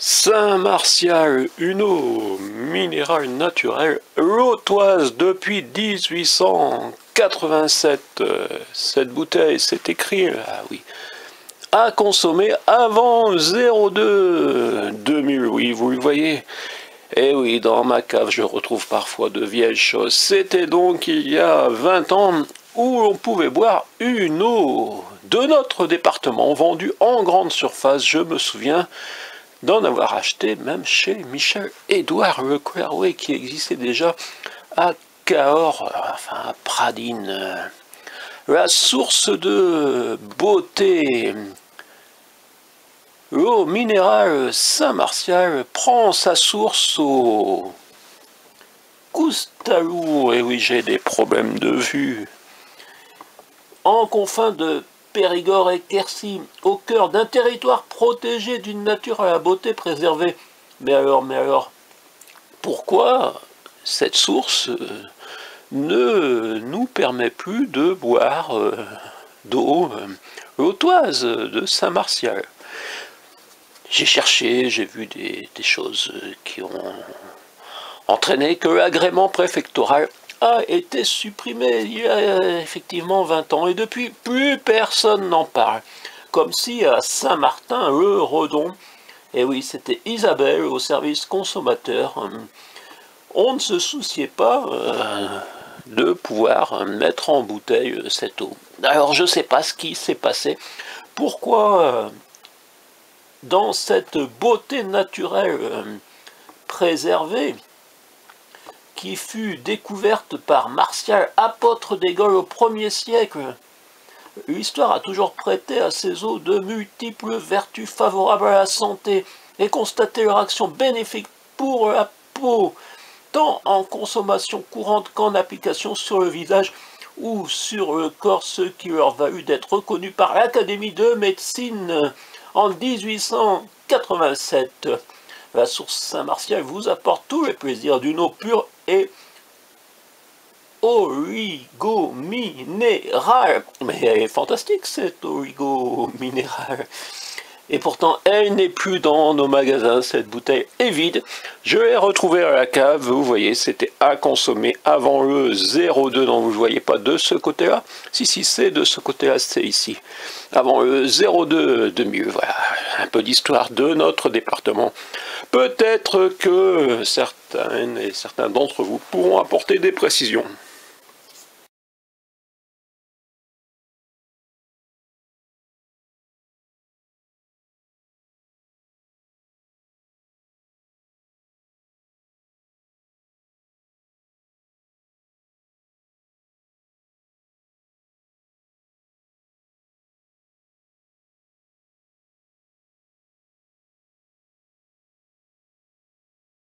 Saint-Martial, une eau minérale naturelle lotoise depuis 1887. Cette bouteille, c'est écrit, ah oui, à consommer avant 02 2000, oui, vous le voyez. Et oui, dans ma cave, je retrouve parfois de vieilles choses. C'était donc il y a 20 ans où on pouvait boire une eau de notre département vendue en grande surface, je me souviens d'en avoir acheté même chez Michel-Édouard Leclerc, oui, qui existait déjà à Cahors, enfin à Pradines. La source de beauté, l'eau minérale Saint-Martial prend sa source au Coustalou, et oui, j'ai des problèmes de vue, en confins de Périgord et Quercy, au cœur d'un territoire protégé d'une nature à la beauté préservée. Mais alors, pourquoi cette source ne nous permet plus de boire d'eau lotoise de Saint-Martial? J'ai cherché, j'ai vu des choses qui ont entraîné que l'agrément préfectoral a été supprimé il y a effectivement 20 ans, et depuis, plus personne n'en parle. Comme si à Saint-Martin-le-Redon, et oui, c'était Isabelle au service consommateur, on ne se souciait pas de pouvoir mettre en bouteille cette eau. Alors je ne sais pas ce qui s'est passé, pourquoi dans cette beauté naturelle préservée, qui fut découverte par Martial, apôtre des Gaules au 1er siècle, l'histoire a toujours prêté à ces eaux de multiples vertus favorables à la santé et constaté leur action bénéfique pour la peau, tant en consommation courante qu'en application sur le visage ou sur le corps, ce qui leur valut d'être reconnus par l'Académie de médecine en 1887. La source Saint-Martial vous apporte tous les plaisirs d'une eau pure et oligo-minérale. Mais elle est fantastique, cette oligo-minérale. Et pourtant, elle n'est plus dans nos magasins, cette bouteille est vide. Je l'ai retrouvée à la cave, vous voyez, c'était à consommer avant le 02, non, vous ne voyez pas de ce côté-là. Si, c'est de ce côté-là, c'est ici. Avant le 02 2000, voilà, un peu d'histoire de notre département. Peut-être que certaines et certains d'entre vous pourront apporter des précisions.